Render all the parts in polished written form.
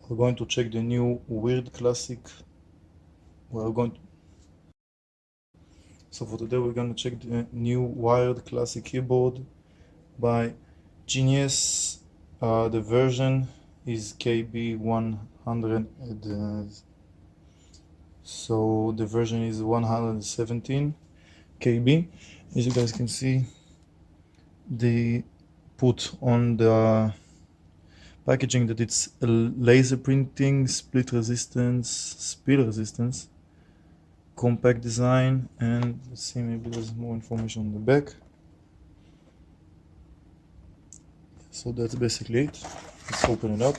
we're going to check the new weird classic. So for today we're going to check the new wired classic keyboard by Genius. The version is KB100. So the version is 117 KB. As you guys can see, they put on the packaging that it's a laser printing, split resistance, speed resistance, compact design, and let's see, maybe there's more information on the back. So that's basically it. Let's open it up.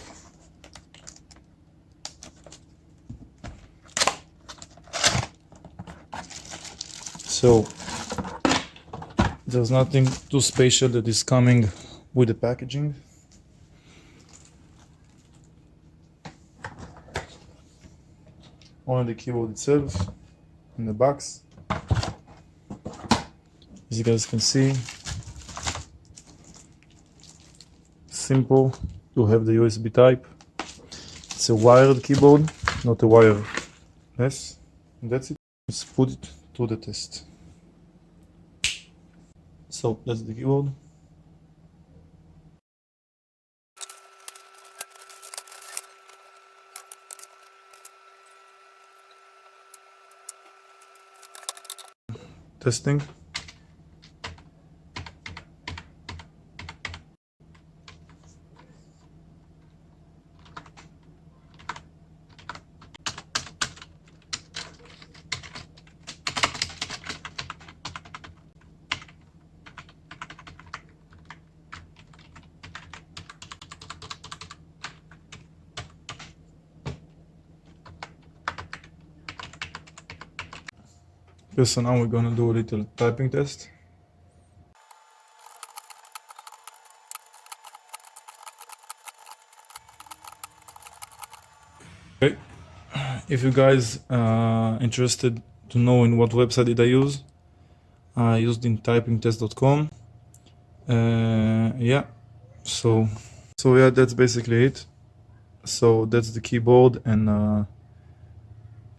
So there's nothing too special that is coming with the packaging. Only the keyboard itself in the box. As you guys can see, simple to have the USB type. It's a wired keyboard, not a wireless. And that's it. Let's put it to the test. So that's the keyboard. Testing. Okay, so now we're gonna do a little typing test. Okay, if you guys are interested to know in what website did I use, I used in typingtest.com. Yeah, so yeah, that's basically it. So that's the keyboard, and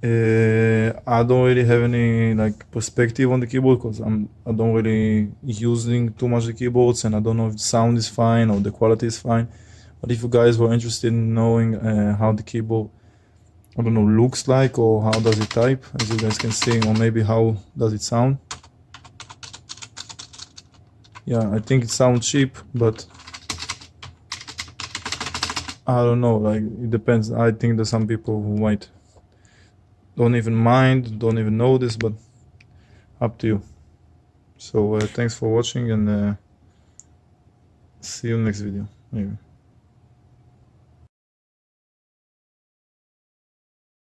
I don't really have any like perspective on the keyboard because I don't really using too much the keyboards, and I don't know if the sound is fine or the quality is fine. But if you guys were interested in knowing how the keyboard, I don't know, looks like, or how does it type, as you guys can see, or maybe how does it sound. Yeah, I think it sounds cheap, but I don't know, like it depends. I think there's some people who might don't even mind, don't even know this, but up to you. So thanks for watching, and see you in the next video maybe.